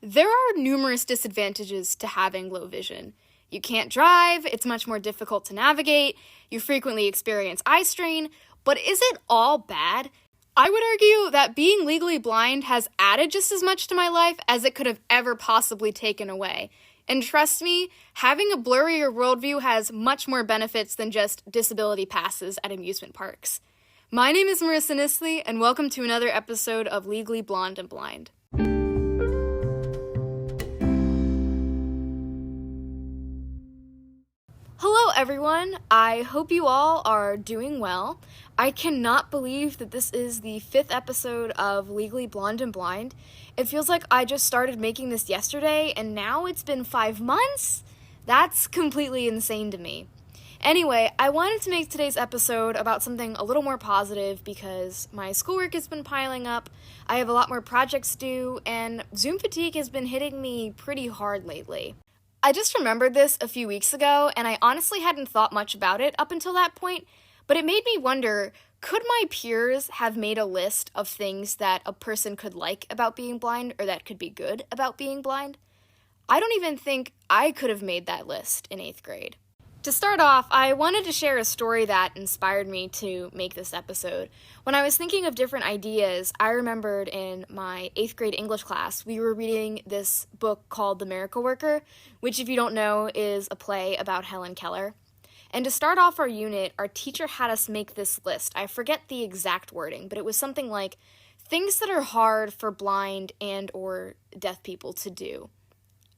There are numerous disadvantages to having low vision. You can't drive, it's much more difficult to navigate, you frequently experience eye strain, but is it all bad? I would argue that being legally blind has added just as much to my life as it could have ever possibly taken away. And trust me, having a blurrier worldview has much more benefits than just disability passes at amusement parks. My name is Marissa, and welcome to another episode of Legally Blonde and Blind. Hello everyone, I hope you all are doing well. I cannot believe that this is the 5th episode of Legally Blonde and Blind. It feels like I just started making this yesterday and now it's been 5 months? That's completely insane to me. Anyway, I wanted to make today's episode about something a little more positive because my schoolwork has been piling up, I have a lot more projects due, and Zoom fatigue has been hitting me pretty hard lately. I just remembered this a few weeks ago, and I honestly hadn't thought much about it up until that point, but it made me wonder, could my peers have made a list of things that a person could like about being blind, or that could be good about being blind? I don't even think I could have made that list in 8th grade. To start off, I wanted to share a story that inspired me to make this episode. When I was thinking of different ideas, I remembered in my 8th grade English class, we were reading this book called The Miracle Worker, which, if you don't know, is a play about Helen Keller. And to start off our unit, our teacher had us make this list. I forget the exact wording, but it was something like, things that are hard for blind and or deaf people to do.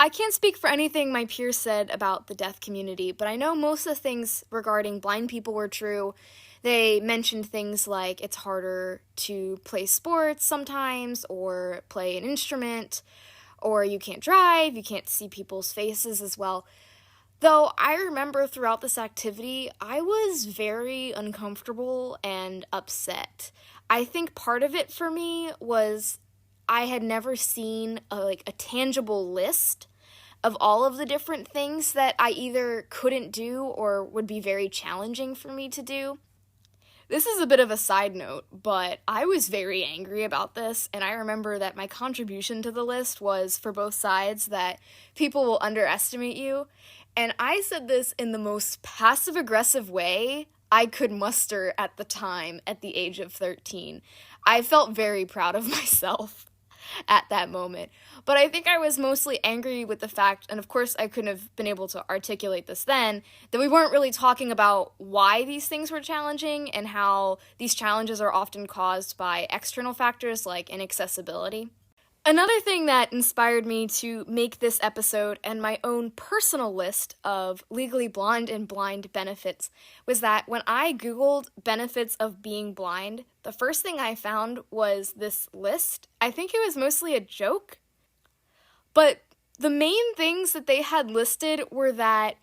I can't speak for anything my peers said about the deaf community, but I know most of the things regarding blind people were true. They mentioned things like it's harder to play sports sometimes, or play an instrument, or you can't drive, you can't see people's faces as well. Though I remember throughout this activity, I was very uncomfortable and upset. I think part of it for me was I had never seen a tangible list of all of the different things that I either couldn't do or would be very challenging for me to do. This is a bit of a side note, but I was very angry about this, and I remember that my contribution to the list was, for both sides, that people will underestimate you, and I said this in the most passive-aggressive way I could muster at the time, at the age of 13. I felt very proud of myself at that moment. But I think I was mostly angry with the fact, and of course I couldn't have been able to articulate this then, that we weren't really talking about why these things were challenging and how these challenges are often caused by external factors like inaccessibility. Another thing that inspired me to make this episode and my own personal list of Legally Blonde and Blind benefits was that when I Googled benefits of being blind, the first thing I found was this list. I think it was mostly a joke, but the main things that they had listed were that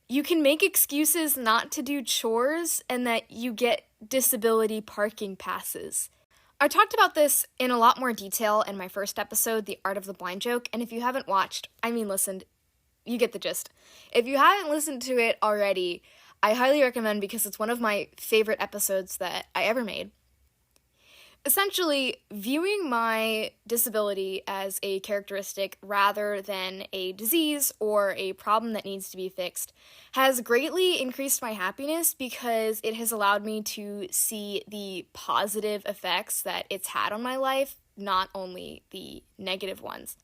you can make excuses not to do chores and that you get disability parking passes. I talked about this in a lot more detail in my first episode, The Art of the Blind Joke, and if you haven't listened, you get the gist. If you haven't listened to it already, I highly recommend because it's one of my favorite episodes that I ever made. Essentially, viewing my disability as a characteristic rather than a disease or a problem that needs to be fixed has greatly increased my happiness because it has allowed me to see the positive effects that it's had on my life, not only the negative ones.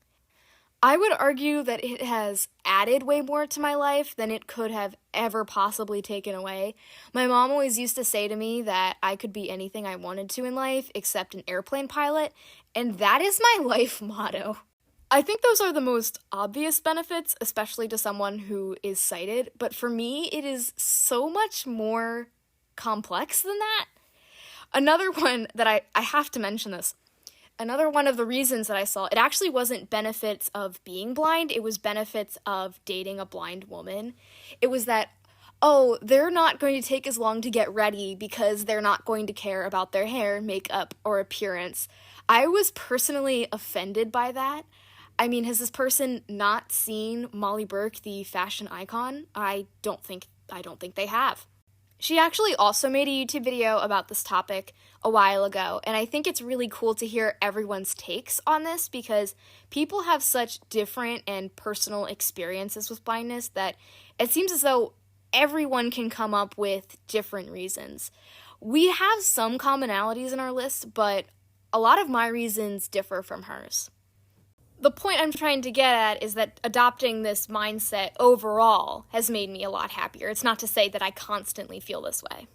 I would argue that it has added way more to my life than it could have ever possibly taken away. My mom always used to say to me that I could be anything I wanted to in life except an airplane pilot, and that is my life motto. I think those are the most obvious benefits, especially to someone who is sighted, but for me, it is so much more complex than that. Another one that I have to mention this. Another one of the reasons that I saw, it actually wasn't benefits of being blind, it was benefits of dating a blind woman. It was that, oh, they're not going to take as long to get ready because they're not going to care about their hair, makeup, or appearance. I was personally offended by that. I mean, has this person not seen Molly Burke, the fashion icon? I don't think they have. She actually also made a YouTube video about this topic a while ago, and I think it's really cool to hear everyone's takes on this because people have such different and personal experiences with blindness that it seems as though everyone can come up with different reasons. We have some commonalities in our list, but a lot of my reasons differ from hers. The point I'm trying to get at is that adopting this mindset overall has made me a lot happier. It's not to say that I constantly feel this way.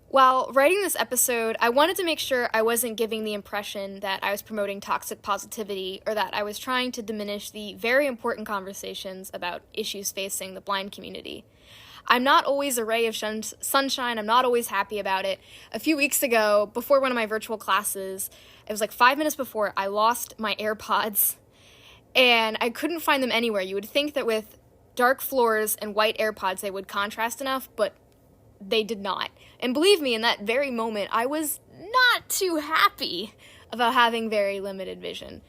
While writing this episode, I wanted to make sure I wasn't giving the impression that I was promoting toxic positivity or that I was trying to diminish the very important conversations about issues facing the blind community. I'm not always a ray of sunshine. I'm not always happy about it. A few weeks ago, before one of my virtual classes, it was like 5 minutes before, I lost my AirPods and I couldn't find them anywhere. You would think that with dark floors and white AirPods they would contrast enough, but they did not. And believe me, in that very moment, I was not too happy about having very limited vision.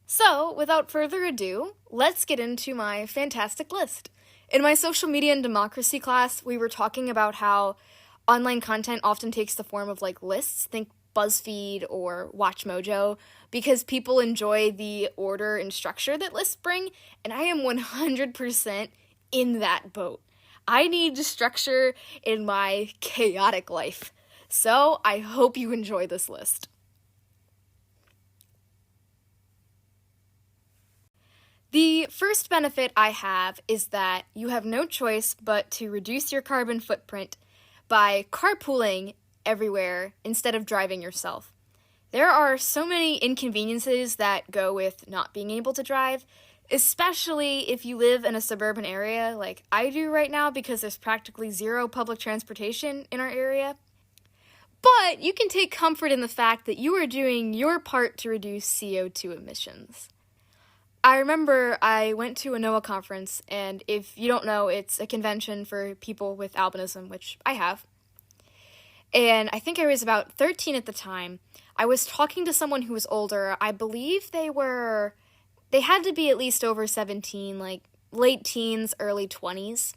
So, without further ado, let's get into my fantastic list. In my social media and democracy class, we were talking about how online content often takes the form of like lists, think BuzzFeed or WatchMojo, because people enjoy the order and structure that lists bring, and I am 100% in that boat. I need structure in my chaotic life, so I hope you enjoy this list. The first benefit I have is that you have no choice but to reduce your carbon footprint by carpooling everywhere instead of driving yourself. There are so many inconveniences that go with not being able to drive, especially if you live in a suburban area like I do right now because there's practically zero public transportation in our area. But you can take comfort in the fact that you are doing your part to reduce CO2 emissions. I remember I went to a NOAA conference, and if you don't know, it's a convention for people with albinism, which I have. And I think I was about 13 at the time. I was talking to someone who was older. I believe they had to be at least over 17, like late teens, early 20s.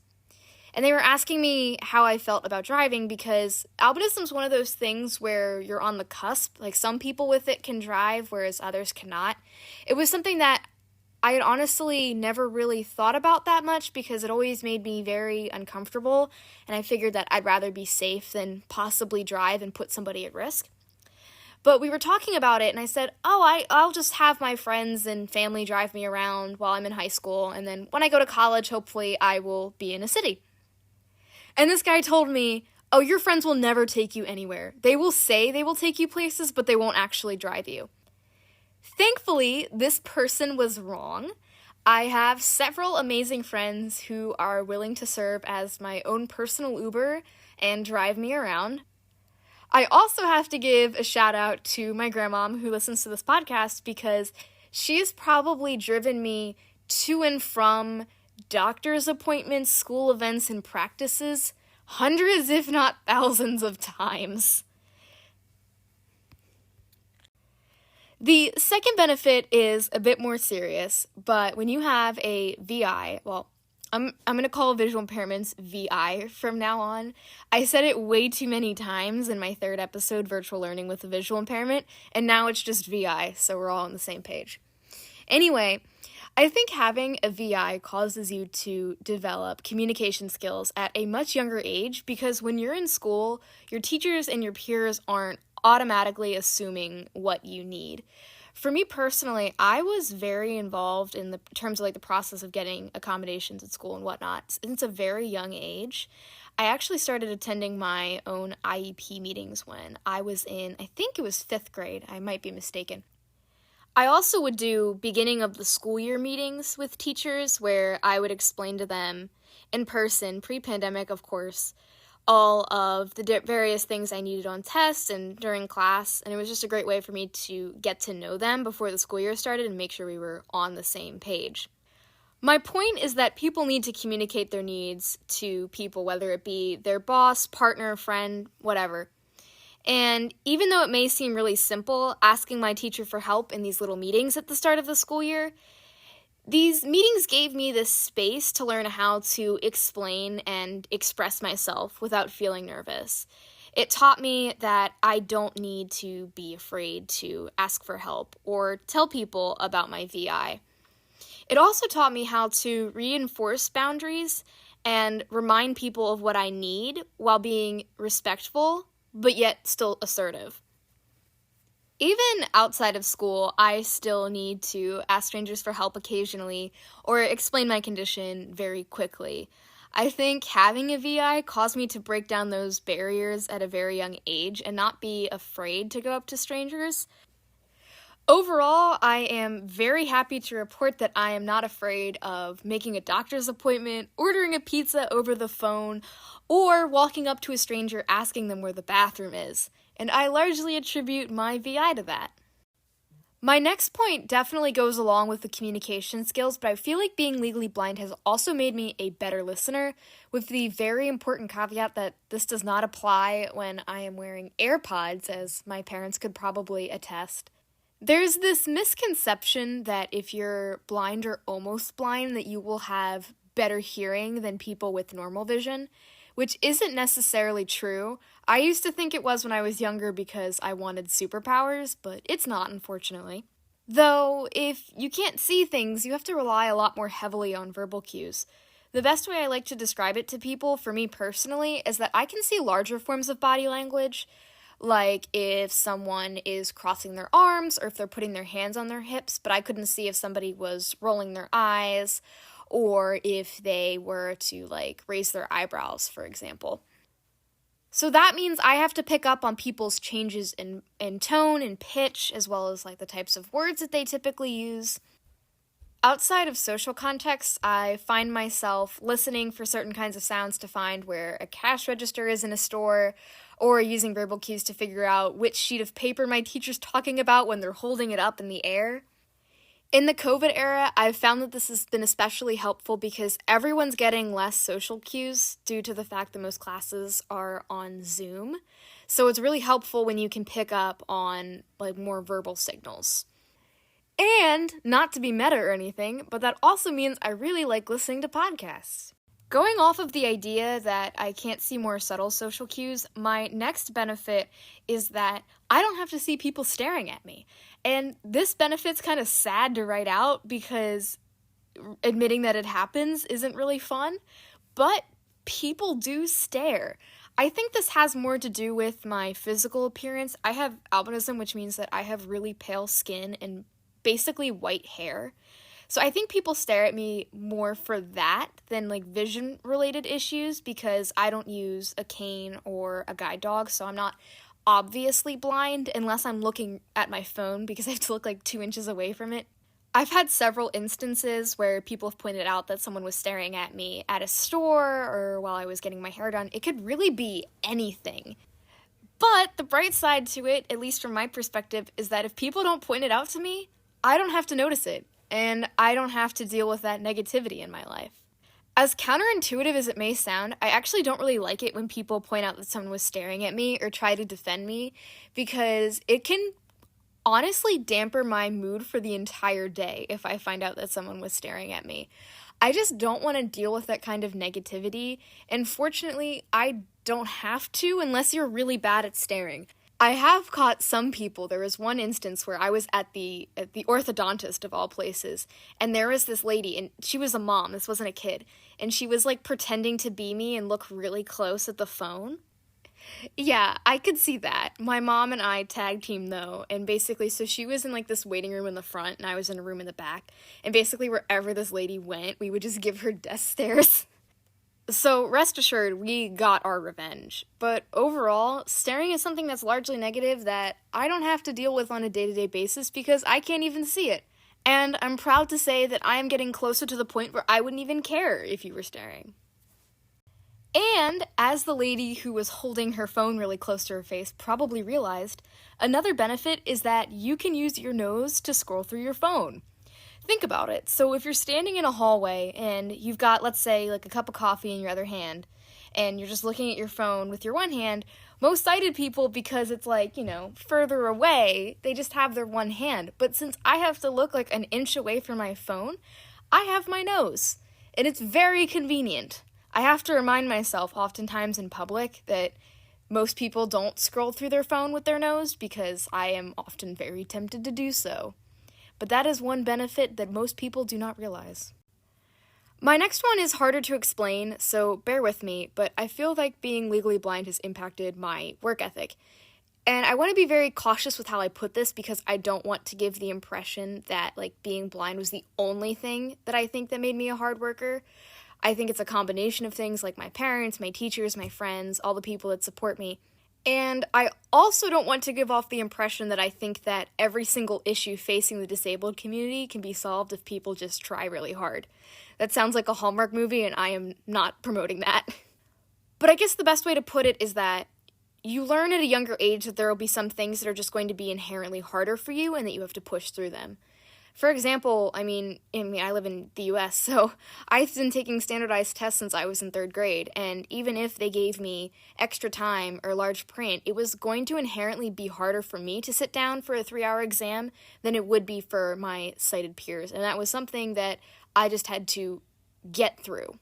And they were asking me how I felt about driving because albinism is one of those things where you're on the cusp. Like some people with it can drive, whereas others cannot. It was something that I had honestly never really thought about that much because it always made me very uncomfortable, and I figured that I'd rather be safe than possibly drive and put somebody at risk. But we were talking about it, and I said, I'll just have my friends and family drive me around while I'm in high school, and then when I go to college, hopefully I will be in a city. And this guy told me, oh, your friends will never take you anywhere. They will say they will take you places, but they won't actually drive you. Thankfully, this person was wrong. I have several amazing friends who are willing to serve as my own personal Uber and drive me around. I also have to give a shout out to my grandma who listens to this podcast because she's probably driven me to and from doctor's appointments, school events, and practices hundreds, if not thousands of times. The second benefit is a bit more serious, but when you have a VI, well, I'm going to call visual impairments VI from now on. I said it way too many times in my third episode, Virtual Learning with a Visual Impairment, and now it's just VI, so we're all on the same page. Anyway, I think having a VI causes you to develop communication skills at a much younger age because when you're in school, your teachers and your peers aren't automatically assuming what you need. For me personally, I was very involved in the terms of like the process of getting accommodations at school and whatnot since a very young age. I actually started attending my own IEP meetings when I was in, I think it was 5th grade. I might be mistaken. I also would do beginning of the school year meetings with teachers where I would explain to them in person, pre-pandemic of course, all of the various things I needed on tests and during class, and it was just a great way for me to get to know them before the school year started and make sure we were on the same page. My point is that people need to communicate their needs to people, whether it be their boss, partner, friend, whatever. And even though it may seem really simple, asking my teacher for help in these little meetings at the start of the school year, These meetings gave me this space to learn how to explain and express myself without feeling nervous. It taught me that I don't need to be afraid to ask for help or tell people about my VI. It also taught me how to reinforce boundaries and remind people of what I need while being respectful, but yet still assertive. Even outside of school, I still need to ask strangers for help occasionally or explain my condition very quickly. I think having a VI caused me to break down those barriers at a very young age and not be afraid to go up to strangers. Overall, I am very happy to report that I am not afraid of making a doctor's appointment, ordering a pizza over the phone, or walking up to a stranger asking them where the bathroom is. And I largely attribute my VI to that. My next point definitely goes along with the communication skills, but I feel like being legally blind has also made me a better listener, with the very important caveat that this does not apply when I am wearing AirPods, as my parents could probably attest. There's this misconception that if you're blind or almost blind, that you will have better hearing than people with normal vision, which isn't necessarily true. I used to think it was when I was younger because I wanted superpowers, but it's not, unfortunately. Though, if you can't see things, you have to rely a lot more heavily on verbal cues. The best way I like to describe it to people, for me personally, is that I can see larger forms of body language, like if someone is crossing their arms or if they're putting their hands on their hips, but I couldn't see if somebody was rolling their eyes or if they were to, raise their eyebrows, for example. So that means I have to pick up on people's changes in tone and pitch, as well as, the types of words that they typically use. Outside of social contexts, I find myself listening for certain kinds of sounds to find where a cash register is in a store, or using verbal cues to figure out which sheet of paper my teacher's talking about when they're holding it up in the air. In the COVID era, I've found that this has been especially helpful because everyone's getting less social cues due to the fact that most classes are on Zoom. So it's really helpful when you can pick up on, more verbal signals. And, not to be meta or anything, but that also means I really like listening to podcasts. Going off of the idea that I can't see more subtle social cues, my next benefit is that I don't have to see people staring at me. And this benefit's kind of sad to write out because admitting that it happens isn't really fun, but people do stare. I think this has more to do with my physical appearance. I have albinism, which means that I have really pale skin and basically white hair. So I think people stare at me more for that than vision-related issues because I don't use a cane or a guide dog, so I'm not obviously blind unless I'm looking at my phone because I have to look 2 inches away from it. I've had several instances where people have pointed out that someone was staring at me at a store or while I was getting my hair done. It could really be anything. But the bright side to it, at least from my perspective, is that if people don't point it out to me, I don't have to notice it. And I don't have to deal with that negativity in my life. As counterintuitive as it may sound, I actually don't really like it when people point out that someone was staring at me or try to defend me, because it can honestly damper my mood for the entire day if I find out that someone was staring at me. I just don't want to deal with that kind of negativity, and fortunately, I don't have to unless you're really bad at staring. I have caught some people. There was one instance where I was at the orthodontist of all places, and there was this lady, and she was a mom, this wasn't a kid, and she was pretending to be me and look really close at the phone. Yeah, I could see that. My mom and I tag team though, and basically, so she was in this waiting room in the front, and I was in a room in the back, and basically wherever this lady went, we would just give her death stares. So rest assured, we got our revenge. But overall, staring is something that's largely negative that I don't have to deal with on a day-to-day basis because I can't even see it. And I'm proud to say that I am getting closer to the point where I wouldn't even care if you were staring. And, as the lady who was holding her phone really close to her face probably realized, another benefit is that you can use your nose to scroll through your phone. Think about it. So if you're standing in a hallway and you've got, let's say, a cup of coffee in your other hand, and you're just looking at your phone with your one hand, most sighted people, because it's further away, they just have their one hand. But since I have to look an inch away from my phone, I have my nose, and it's very convenient. I have to remind myself oftentimes in public that most people don't scroll through their phone with their nose because I am often very tempted to do so. But that is one benefit that most people do not realize. My next one is harder to explain, so bear with me, but I feel like being legally blind has impacted my work ethic. And I want to be very cautious with how I put this because I don't want to give the impression that, being blind was the only thing that I think that made me a hard worker. I think it's a combination of things like my parents, my teachers, my friends, all the people that support me. And I also don't want to give off the impression that I think that every single issue facing the disabled community can be solved if people just try really hard. That sounds like a Hallmark movie, and I am not promoting that. But I guess the best way to put it is that you learn at a younger age that there will be some things that are just going to be inherently harder for you and that you have to push through them. For example, I live in the US, so I've been taking standardized tests since I was in 3rd grade, and even if they gave me extra time or large print, it was going to inherently be harder for me to sit down for a 3-hour exam than it would be for my sighted peers, and that was something that I just had to get through.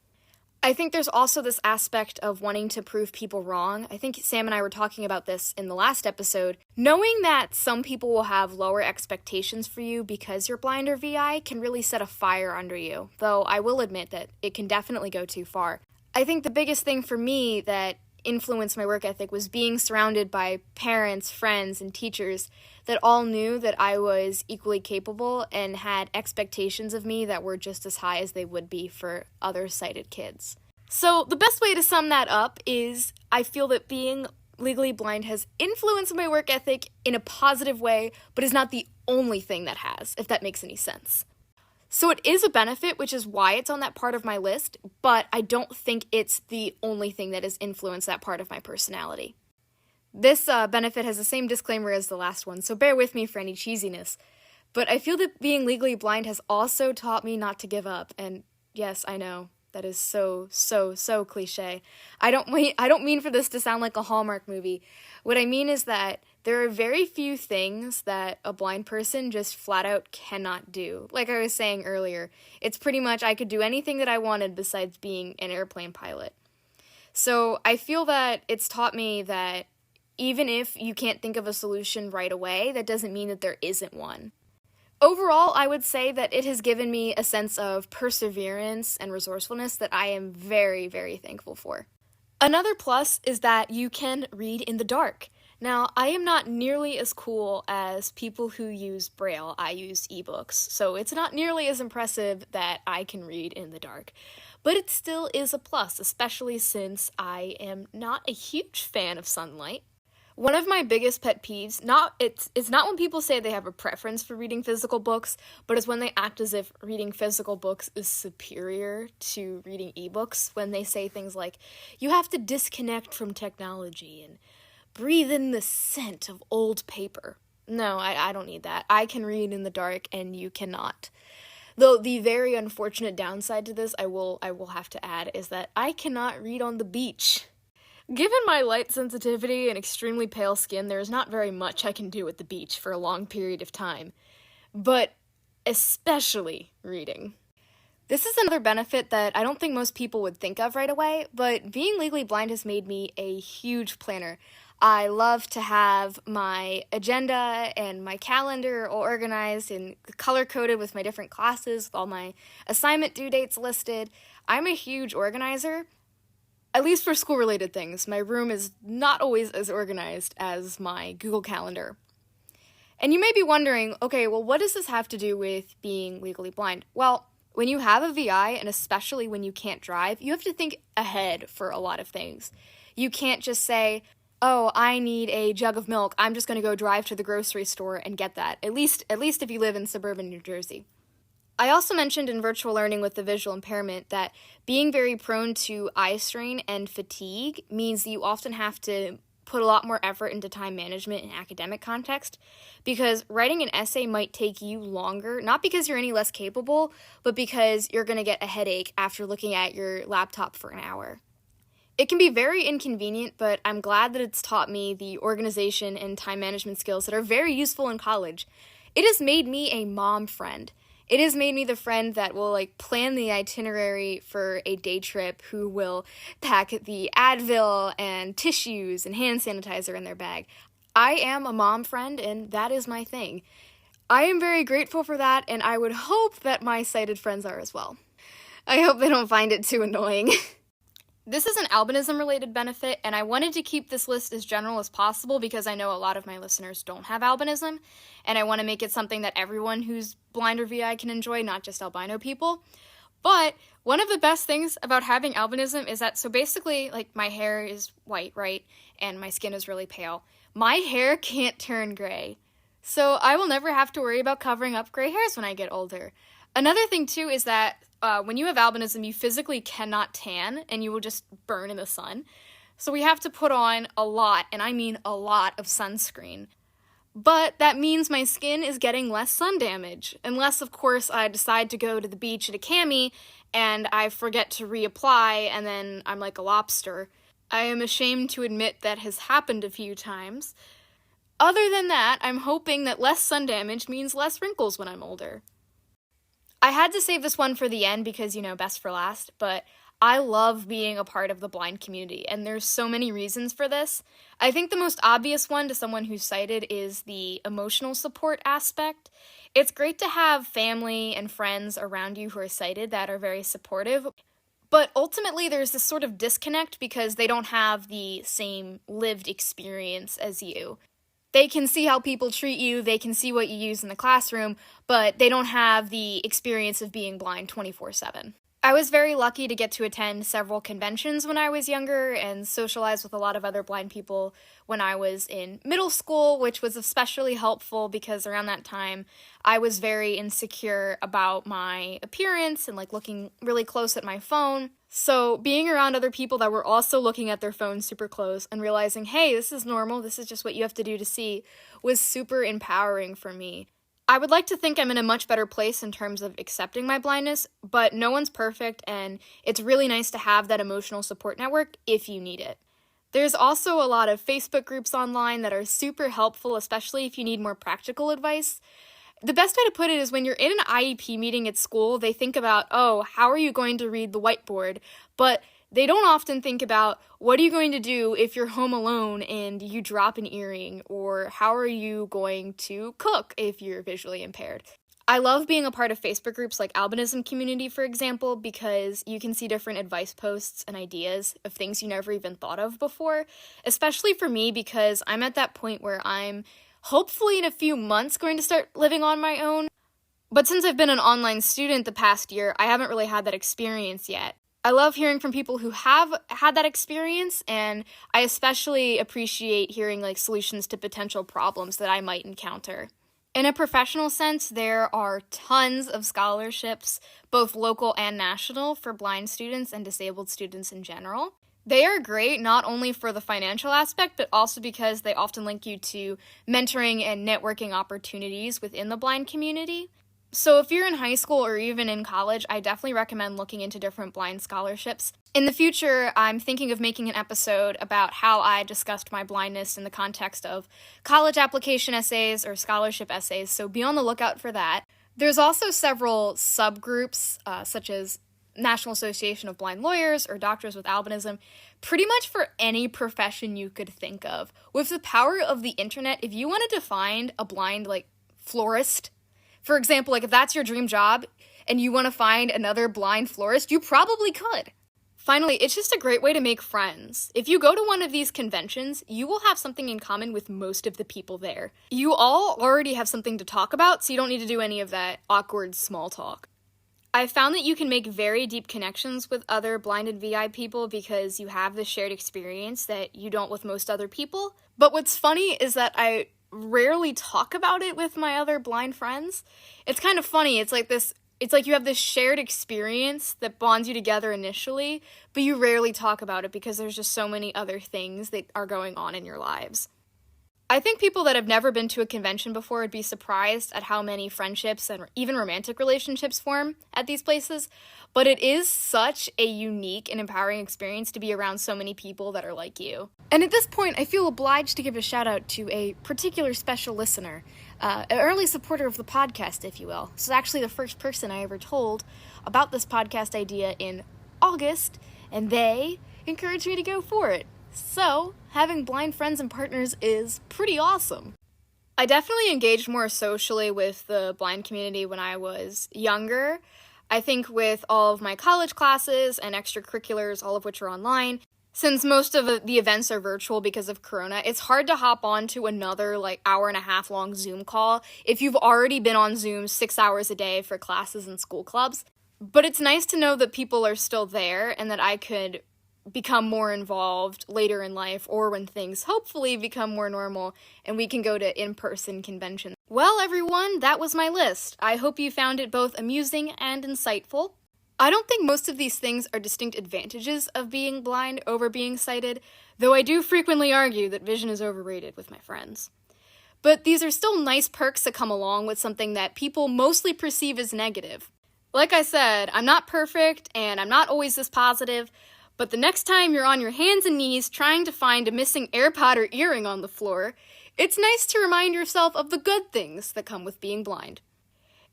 I think there's also this aspect of wanting to prove people wrong. I think Sam and I were talking about this in the last episode. Knowing that some people will have lower expectations for you because you're blind or VI can really set a fire under you, though I will admit that it can definitely go too far. I think the biggest thing for me that influenced my work ethic was being surrounded by parents, friends, and teachers that all knew that I was equally capable and had expectations of me that were just as high as they would be for other sighted kids. So the best way to sum that up is I feel that being legally blind has influenced my work ethic in a positive way, but is not the only thing that has, if that makes any sense. So it is a benefit, which is why it's on that part of my list, but I don't think it's the only thing that has influenced that part of my personality. This benefit has the same disclaimer as the last one, so bear with me for any cheesiness. But I feel that being legally blind has also taught me not to give up, and yes, I know, that is so cliche. I don't mean for this to sound like a Hallmark movie. What I mean is that there are very few things that a blind person just flat out cannot do. Like I was saying earlier, it's pretty much I could do anything that I wanted besides being an airplane pilot. So I feel that it's taught me that even if you can't think of a solution right away, that doesn't mean that there isn't one. Overall, I would say that it has given me a sense of perseverance and resourcefulness that I am very, very thankful for. Another plus is that you can read in the dark. Now, I am not nearly as cool as people who use Braille. I use ebooks, so it's not nearly as impressive that I can read in the dark. But it still is a plus, especially since I am not a huge fan of sunlight. One of my biggest pet peeves, it's not when people say they have a preference for reading physical books, but it's when they act as if reading physical books is superior to reading ebooks, when they say things like, you have to disconnect from technology and breathe in the scent of old paper. No, I don't need that. I can read in the dark and you cannot. Though the very unfortunate downside to this, I will have to add, is that I cannot read on the beach. Given my light sensitivity and extremely pale skin, there is not very much I can do at the beach for a long period of time. But especially reading. This is another benefit that I don't think most people would think of right away, but being legally blind has made me a huge planner. I love to have my agenda and my calendar all organized and color-coded with my different classes, with all my assignment due dates listed. I'm a huge organizer, at least for school-related things. My room is not always as organized as my Google Calendar. And you may be wondering, okay, well, what does this have to do with being legally blind? Well, when you have a VI, and especially when you can't drive, you have to think ahead for a lot of things. You can't just say, oh, I need a jug of milk, I'm just going to go drive to the grocery store and get that, at least if you live in suburban New Jersey. I also mentioned in virtual learning with the visual impairment that being very prone to eye strain and fatigue means that you often have to put a lot more effort into time management in academic context, because writing an essay might take you longer, not because you're any less capable, but because you're going to get a headache after looking at your laptop for an hour. It can be very inconvenient, but I'm glad that it's taught me the organization and time management skills that are very useful in college. It has made me a mom friend, It has made me the friend that will, like, plan the itinerary for a day trip, who will pack the Advil and tissues and hand sanitizer in their bag. I am a mom friend, and that is my thing. I am very grateful for that, and I would hope that my sighted friends are as well. I hope they don't find it too annoying. This is an albinism-related benefit, and I wanted to keep this list as general as possible because I know a lot of my listeners don't have albinism, and I want to make it something that everyone who's blind or VI can enjoy, not just albino people. But one of the best things about having albinism is that, so basically, like, my hair is white, right? And my skin is really pale. My hair can't turn gray. So I will never have to worry about covering up gray hairs when I get older. Another thing, too, is that when you have albinism, you physically cannot tan, and you will just burn in the sun. So we have to put on a lot, and I mean a lot, of sunscreen. But that means my skin is getting less sun damage, unless, of course, I decide to go to the beach in a cami, and I forget to reapply, and then I'm like a lobster. I am ashamed to admit that has happened a few times. Other than that, I'm hoping that less sun damage means less wrinkles when I'm older. I had to save this one for the end because, best for last, but I love being a part of the blind community, and there's so many reasons for this. I think the most obvious one to someone who's sighted is the emotional support aspect. It's great to have family and friends around you who are sighted that are very supportive, but ultimately there's this sort of disconnect because they don't have the same lived experience as you. They can see how people treat you, they can see what you use in the classroom, but they don't have the experience of being blind 24/7. I was very lucky to get to attend several conventions when I was younger and socialize with a lot of other blind people when I was in middle school, which was especially helpful because around that time I was very insecure about my appearance and looking really close at my phone. So being around other people that were also looking at their phones super close and realizing, hey, this is normal, this is just what you have to do to see, was super empowering for me. I would like to think I'm in a much better place in terms of accepting my blindness, but no one's perfect, and it's really nice to have that emotional support network if you need it. There's also a lot of Facebook groups online that are super helpful, especially if you need more practical advice. The best way to put it is when you're in an IEP meeting at school, they think about, oh, how are you going to read the whiteboard? But they don't often think about, what are you going to do if you're home alone and you drop an earring? Or how are you going to cook if you're visually impaired? I love being a part of Facebook groups like Albinism Community, for example, because you can see different advice posts and ideas of things you never even thought of before, especially for me because I'm at that point where I'm hopefully in a few months going to start living on my own. But since I've been an online student the past year, I haven't really had that experience yet. I love hearing from people who have had that experience, and I especially appreciate hearing solutions to potential problems that I might encounter. In a professional sense, there are tons of scholarships, both local and national, for blind students and disabled students in general. They are great not only for the financial aspect, but also because they often link you to mentoring and networking opportunities within the blind community. So if you're in high school or even in college, I definitely recommend looking into different blind scholarships. In the future, I'm thinking of making an episode about how I discussed my blindness in the context of college application essays or scholarship essays, so be on the lookout for that. There's also several subgroups, such as National Association of Blind Lawyers or Doctors with Albinism, pretty much for any profession you could think of. With the power of the internet, if you wanted to find a blind, florist, for example, if that's your dream job and you want to find another blind florist, you probably could. Finally, it's just a great way to make friends. If you go to one of these conventions, you will have something in common with most of the people there. You all already have something to talk about, so you don't need to do any of that awkward small talk. I've found that you can make very deep connections with other blind and VI people because you have this shared experience that you don't with most other people. But what's funny is that I rarely talk about it with my other blind friends. It's kind of funny. It's like you have this shared experience that bonds you together initially, but you rarely talk about it because there's just so many other things that are going on in your lives. I think people that have never been to a convention before would be surprised at how many friendships and even romantic relationships form at these places, but it is such a unique and empowering experience to be around so many people that are like you. And at this point, I feel obliged to give a shout out to a particular special listener. an early supporter of the podcast, if you will. This is actually the first person I ever told about this podcast idea in August, and they encouraged me to go for it. So, having blind friends and partners is pretty awesome. I definitely engaged more socially with the blind community when I was younger. I think with all of my college classes and extracurriculars, all of which are online, since most of the events are virtual because of Corona, it's hard to hop on to another hour and a half long Zoom call if you've already been on Zoom 6 hours a day for classes and school clubs. But it's nice to know that people are still there and that I could become more involved later in life or when things hopefully become more normal and we can go to in-person conventions. Well, everyone, that was my list. I hope you found it both amusing and insightful. I don't think most of these things are distinct advantages of being blind over being sighted, though I do frequently argue that vision is overrated with my friends. But these are still nice perks that come along with something that people mostly perceive as negative. Like I said, I'm not perfect and I'm not always this positive, but the next time you're on your hands and knees trying to find a missing AirPod or earring on the floor, it's nice to remind yourself of the good things that come with being blind.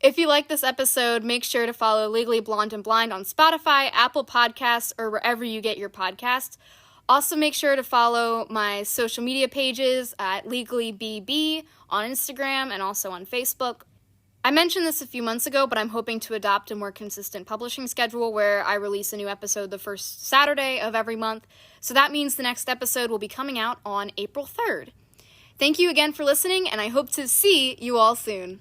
If you like this episode, make sure to follow Legally Blonde and Blind on Spotify, Apple Podcasts, or wherever you get your podcasts. Also, make sure to follow my social media pages at LegallyBB on Instagram and also on Facebook. I mentioned this a few months ago, but I'm hoping to adopt a more consistent publishing schedule where I release a new episode the first Saturday of every month. So that means the next episode will be coming out on April 3rd. Thank you again for listening, and I hope to see you all soon.